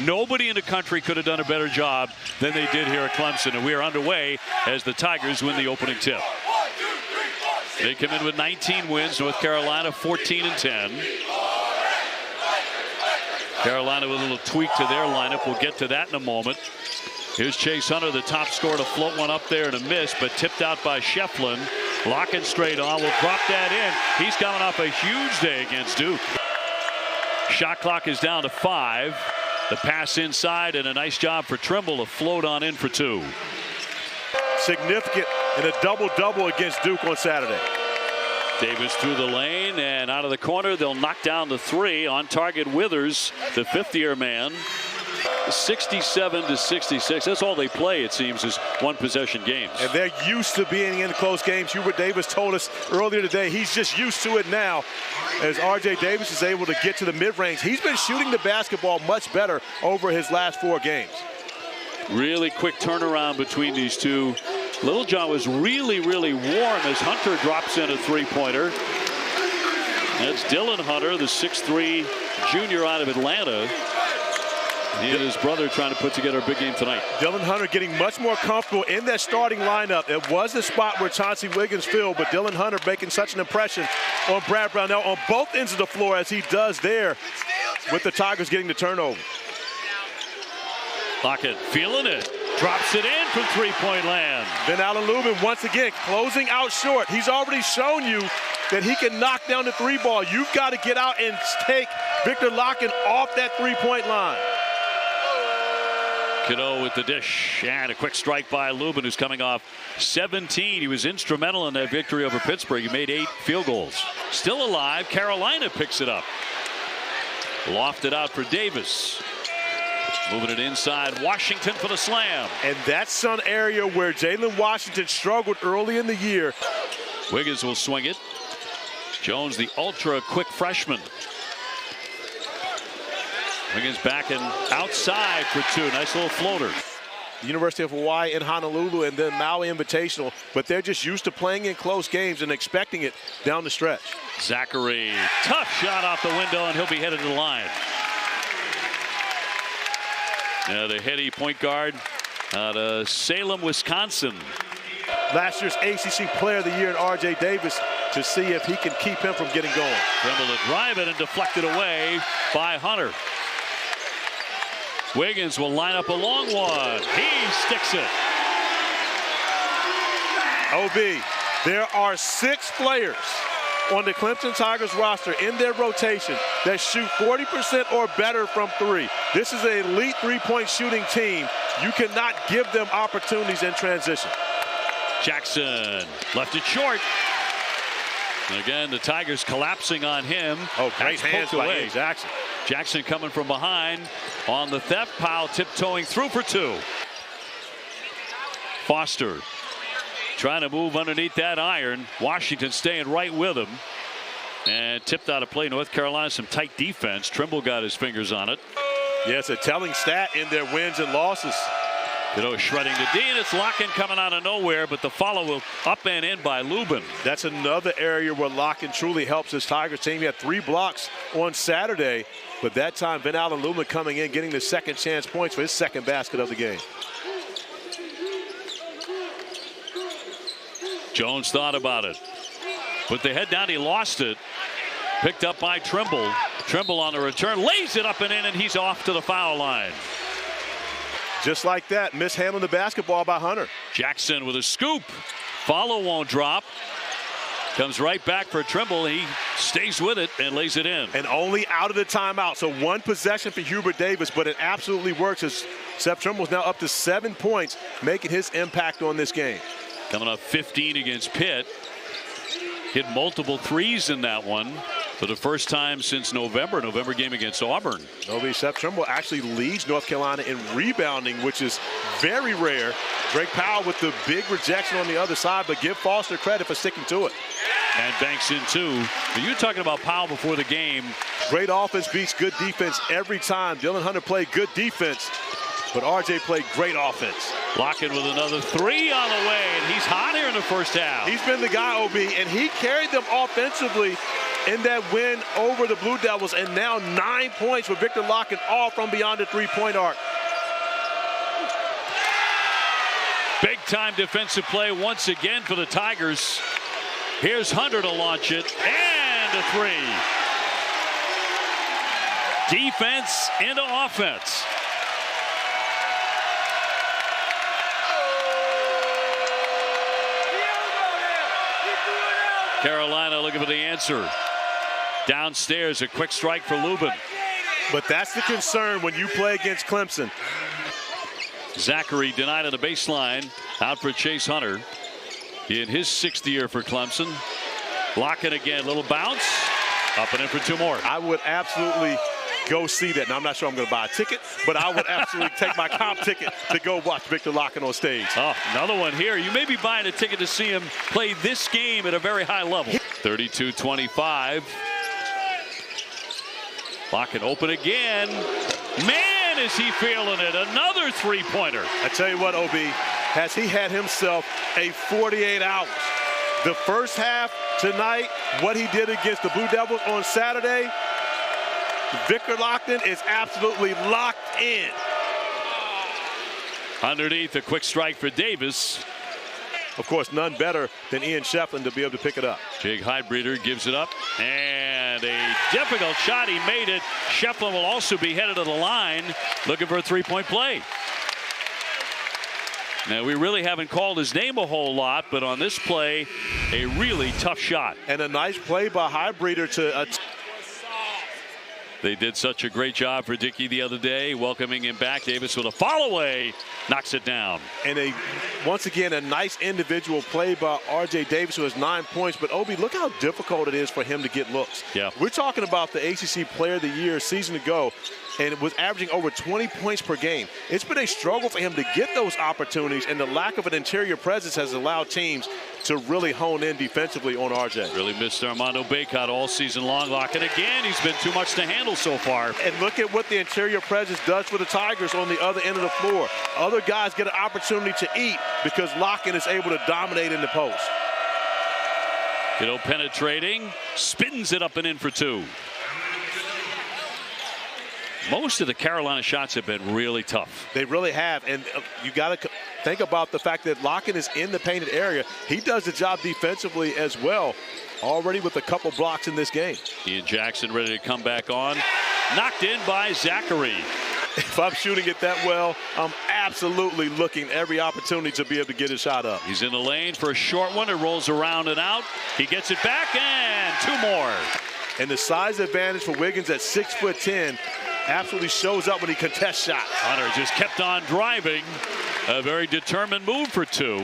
Nobody in the country could have done a better job than they did here at Clemson. And we are underway as the Tigers win the opening tip. They come in with 19 wins. North Carolina 14-10. Carolina with a little tweak to their lineup. We'll get to that in a moment. Here's Chase Hunter, the top scorer, to float one up there and a miss, but tipped out by Shefflin. Locking straight on. Will drop that in. He's coming off a huge day against Duke. Shot clock is down to 5. The pass inside, and a nice job for Trimble to float on in for 2. Significant in a double-double against Duke on Saturday. Davis through the lane and out of the corner. They'll knock down the 3. On target Withers, the 5th-year man. 67-66. That's all they play, it seems, is one-possession games. And they're used to being in close games. Hubert Davis told us earlier today he's just used to it now as R.J. Davis is able to get to the mid-range. He's been shooting the basketball much better over his last 4 games. Really quick turnaround between these two. Littlejohn was really, really warm as Hunter drops in a 3-pointer. That's Dylan Hunter, the 6'3" junior out of Atlanta. He and his brother trying to put together a big game tonight. Dylan Hunter getting much more comfortable in that starting lineup. It was the spot where Chauncey Wiggins filled, but Dylan Hunter making such an impression on Brad Brownell on both ends of the floor as he does there with the Tigers getting the turnover. Lockett feeling it. Drops it in from 3-point land. Then Allen Lubin once again closing out short. He's already shown you that he can knock down the 3 ball. You've got to get out and take Victor Lockett off that 3-point line. Cadeau with the dish, and a quick strike by Lubin, who's coming off 17. He was instrumental in that victory over Pittsburgh. He made 8 field goals. Still alive, Carolina picks it up. Lofted out for Davis. Moving it inside, Washington for the slam. And that's some area where Jalen Washington struggled early in the year. Wiggins will swing it. Jones, the ultra-quick freshman. Wiggins back and outside for 2. Nice little floater. University of Hawaii in Honolulu and then Maui Invitational, but they're just used to playing in close games and expecting it down the stretch. Zachary, tough shot off the window, and he'll be headed to the line. Now the heady point guard out of Salem, Wisconsin. Last year's ACC Player of the Year in R.J. Davis, to see if he can keep him from getting going. Trimble to drive it and deflected away by Hunter. Wiggins will line up a long one. He sticks it. OB, there are 6 players on the Clemson Tigers roster in their rotation that shoot 40% or better from 3. This is an elite 3-point shooting team. You cannot give them opportunities in transition. Jackson left it short. And again, the Tigers collapsing on him. Oh, great hands by Ian Jackson. Jackson coming from behind on the theft. Powell tiptoeing through for 2. Foster trying to move underneath that iron. Washington staying right with him. And tipped out of play. North Carolina, some tight defense. Trimble got his fingers on it. Yeah, it's a telling stat in their wins and losses. Shredding the D, and it's Locken coming out of nowhere, but the follow up and in by Lubin. That's another area where Locken truly helps his Tigers team. He had 3 blocks on Saturday, but that time Van Allen Lubin coming in, getting the second chance points for his second basket of the game. Jones thought about it. Put the head down, he lost it. Picked up by Trimble. Trimble on the return, lays it up and in, and he's off to the foul line. Just like that, mishandling the basketball by Hunter. Jackson with a scoop. Follow won't drop. Comes right back for Trimble. He stays with it and lays it in. And only out of the timeout. So 1 possession for Hubert Davis, but it absolutely works as Seth Trimble's now up to 7 points, making his impact on this game. Coming up 15 against Pitt. Hit multiple 3s in that one for the first time since November game against Auburn. Seth Trimble actually leads North Carolina in rebounding, which is very rare. Drake Powell with the big rejection on the other side, but give Foster credit for sticking to it. And banks in 2. But you were talking about Powell before the game. Great offense beats good defense every time. Dylan Hunter played good defense, but RJ played great offense. Lockett with another 3 on the way, and he's hot here in the first half. He's been the guy, OB, and he carried them offensively in that win over the Blue Devils, and now 9 points for Victor Locken, all from beyond the three-point arc. Big-time defensive play once again for the Tigers. Here's Hunter to launch it, and a three. Defense into offense. Carolina looking for the answer. Downstairs, a quick strike for Lubin. But that's the concern when you play against Clemson. Zachary denied on the baseline. Out for Chase Hunter in his 6th year for Clemson. Locken again, little bounce. Up and in for 2 more. I would absolutely go see that. Now, I'm not sure I'm going to buy a ticket, but I would absolutely take my comp ticket to go watch Victor Locken on stage. Oh, another one here. You may be buying a ticket to see him play this game at a very high level. 32-25. Locken open again. Man, is he feeling it. Another three-pointer. I tell you what, OB, has he had himself a 48 hours. The first half tonight, what he did against the Blue Devils on Saturday, Victor Locken is absolutely locked in. Underneath, a quick strike for Davis. Of course, none better than Ian Shefflin to be able to pick it up. Jake Heidbreeder gives it up, and a difficult shot. He made it. Shefflin will also be headed to the line, looking for a three-point play. Now, we really haven't called his name a whole lot, but on this play, a really tough shot. And a nice play by Heidbreeder to... They did such a great job for Dickey the other day, welcoming him back. Davis with a follow-away, knocks it down. And once again, a nice individual play by R.J. Davis, who has 9 points. But, Obi, look how difficult it is for him to get looks. Yeah. We're talking about the ACC Player of the Year a season ago, and it was averaging over 20 points per game. It's been a struggle for him to get those opportunities, and the lack of an interior presence has allowed teams to really hone in defensively on RJ. Really missed Armando Bacot all season long. Locken again. He's been too much to handle so far. And look at what the interior presence does for the Tigers on the other end of the floor. Other guys get an opportunity to eat because Locken is able to dominate in the post. Kiddo penetrating, spins it up and in for 2. Most of the Carolina shots have been really tough. They really have, and you got to think about the fact that Locken is in the painted area. He does the job defensively as well, already with a couple blocks in this game. Ian Jackson ready to come back on. Knocked in by Zachary. If I'm shooting it that well, I'm absolutely looking every opportunity to be able to get his shot up. He's in the lane for a short one. It rolls around and out. He gets it back, and 2 more. And the size advantage for Wiggins at 6'10" absolutely shows up when he contests shots. Hunter just kept on driving. A very determined move for 2.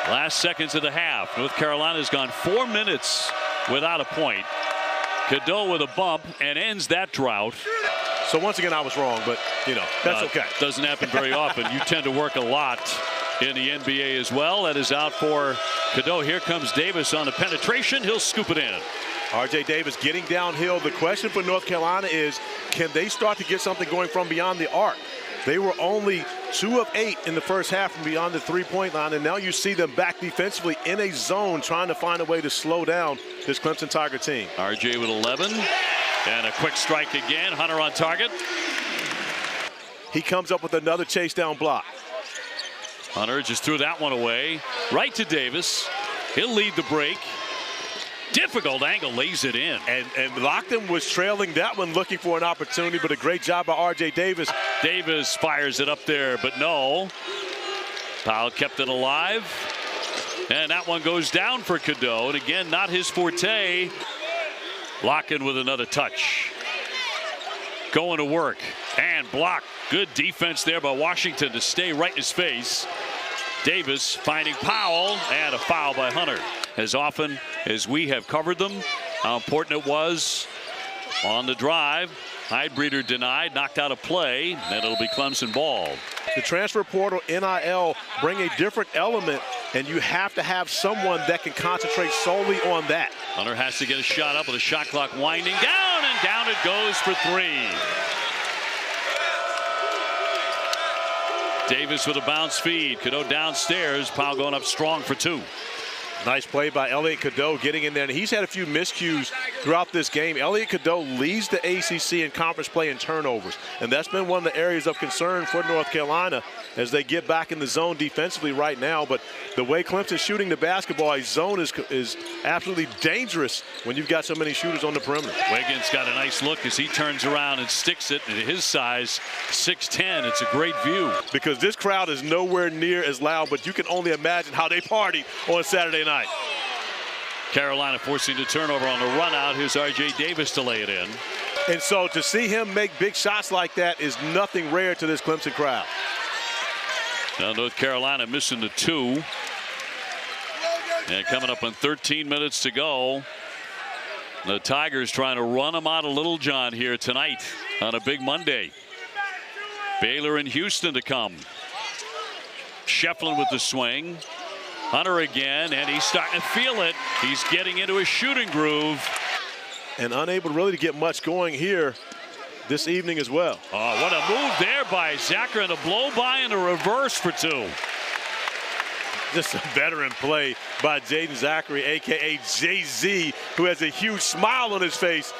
Last seconds of the half. North Carolina's gone 4 minutes without a point. Cadeau with a bump and ends that drought. So once again, I was wrong, but, you know, that's okay. Doesn't happen very often. You tend to work a lot in the NBA as well. That is out for Cadeau. Here comes Davis on the penetration. He'll scoop it in. R.J. Davis getting downhill. The question for North Carolina is, can they start to get something going from beyond the arc? They were only 2 of 8 in the first half from beyond the three-point line, and now you see them back defensively in a zone trying to find a way to slow down this Clemson Tiger team. R.J. with 11, and a quick strike again. Hunter on target. He comes up with another chase down block. Hunter just threw that one away. Right to Davis. He'll lead the break. Difficult angle, lays it in. And Locken was trailing that one, looking for an opportunity, but a great job by R.J. Davis. Davis fires it up there, but no. Powell kept it alive. And that one goes down for Cadeau. And again, not his forte. Locken with another touch. Going to work and block. Good defense there by Washington to stay right in his face. Davis finding Powell, and a foul by Hunter. As often as we have covered them, how important it was on the drive. Heidbreeder denied, knocked out of play, and it'll be Clemson ball. The transfer portal, NIL, bring a different element, and you have to have someone that can concentrate solely on that. Hunter has to get a shot up with a shot clock winding down, and down it goes for 3. Davis with a bounce feed. Cadeau downstairs. Powell going up strong for 2. Nice play by Elliot Cadeau getting in there, and he's had a few miscues throughout this game. Elliot Cadeau leads the ACC in conference play in turnovers, and that's been one of the areas of concern for North Carolina as they get back in the zone defensively right now. But the way Clemson's shooting the basketball, a zone is absolutely dangerous when you've got so many shooters on the perimeter. Wiggins got a nice look as he turns around and sticks it. At his size, 6'10", it's a great view. Because this crowd is nowhere near as loud, but you can only imagine how they partied on Saturday night. Carolina forcing the turnover on the run out. Here's R.J. Davis to lay it in. And so to see him make big shots like that is nothing rare to this Clemson crowd. Now North Carolina missing the 2. And coming up on 13 minutes to go. The Tigers trying to run them out of Little John here tonight on a big Monday. Baylor and Houston to come. Shefflin with the swing. Hunter again, and he's starting to feel it. He's getting into a shooting groove. And unable really to get much going here this evening as well. Oh, what a move there by Zachary, and a blow by and a reverse for 2. Just a veteran play by Jaden Zachary, a.k.a. Jay-Z, who has a huge smile on his face.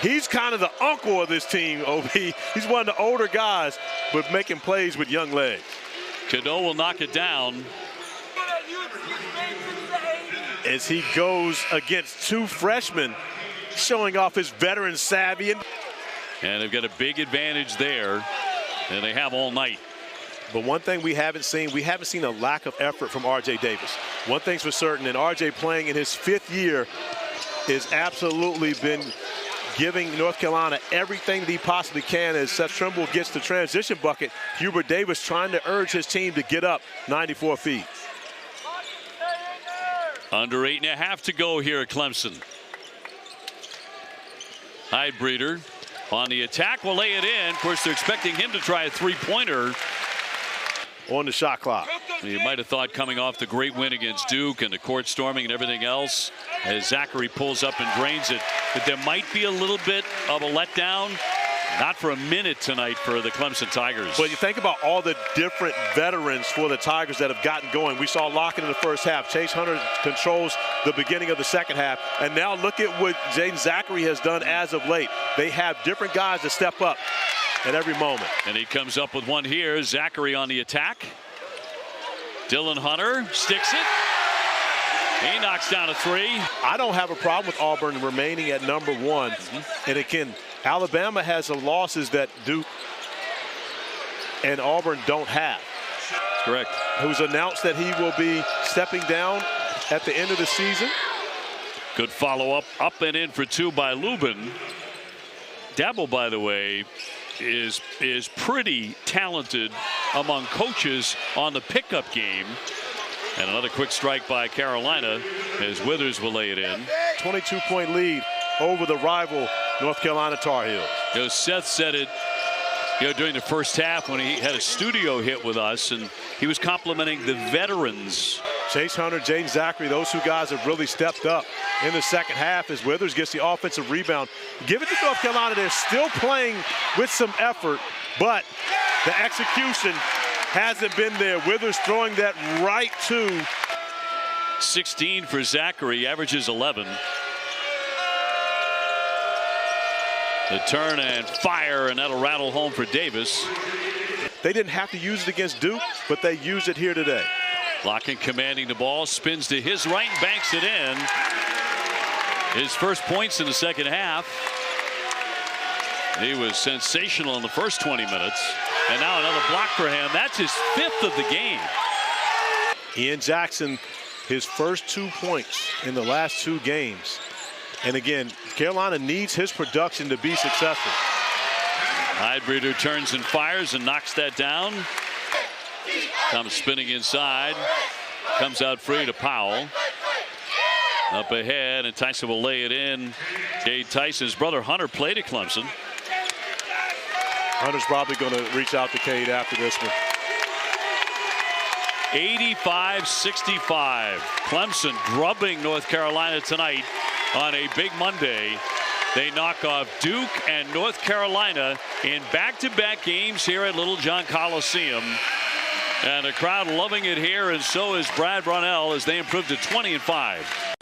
He's kind of the uncle of this team, OB. He's one of the older guys, but making plays with young legs. Cadeau will knock it down. As he goes against 2 freshmen, showing off his veteran savvy. And they've got a big advantage there, and they have all night. But one thing we haven't seen a lack of effort from R.J. Davis. One thing's for certain, and R.J. playing in his 5th year is absolutely been giving North Carolina everything that he possibly can. As Seth Trimble gets the transition bucket, Hubert Davis trying to urge his team to get up 94 feet. Under 8.5 to go here at Clemson. Hydebreeder on the attack will lay it in. Of course, they're expecting him to try a 3-pointer. On the shot clock. You might have thought coming off the great win against Duke and the court storming and everything else, as Zachary pulls up and drains it, that there might be a little bit of a letdown. Not for a minute tonight for the Clemson Tigers. But you think about all the different veterans for the Tigers that have gotten going. We saw Lockett in the first half. Chase Hunter controls the beginning of the second half. And now look at what Jaden Zachary has done as of late. They have different guys to step up at every moment. And he comes up with one here. Zachary on the attack. Dylan Hunter sticks it. He knocks down a 3. I don't have a problem with Auburn remaining at number 1. And again, Alabama has some losses that Duke and Auburn don't have. Correct. Who's announced that he will be stepping down at the end of the season. Good follow-up, up and in for 2 by Lubin. Dabble, by the way, is pretty talented among coaches on the pickup game. And another quick strike by Carolina as Withers will lay it in. 22-point lead over the rival North Carolina Tar Heels. You know, Seth said it, during the first half when he had a studio hit with us, and he was complimenting the veterans. Chase Hunter, Jaden Zachary, those 2 guys have really stepped up in the second half as Withers gets the offensive rebound. Give it to North Carolina. They're still playing with some effort, but the execution hasn't been there. Withers throwing that right to 16 for Zachary, averages 11. The turn and fire, and that'll rattle home for Davis. They didn't have to use it against Duke, but they used it here today. Lockett commanding the ball, spins to his right and banks it in. His first points in the second half. He was sensational in the first 20 minutes. And now another block for him. That's his 5th of the game. Ian Jackson, his first 2 points in the last 2 games. And again, Carolina needs his production to be successful. Hydebreeder turns and fires and knocks that down. Comes spinning inside. Comes out free to Powell. Up ahead, and Tyson will lay it in. Cade Tyson's brother Hunter played at Clemson. Hunter's probably going to reach out to Cade after this one. 85-65. Clemson drubbing North Carolina tonight on a big Monday. They knock off Duke and North Carolina in back-to-back games here at Little John Coliseum. And the crowd loving it here, and so is Brad Brownell as they improve to 20-5.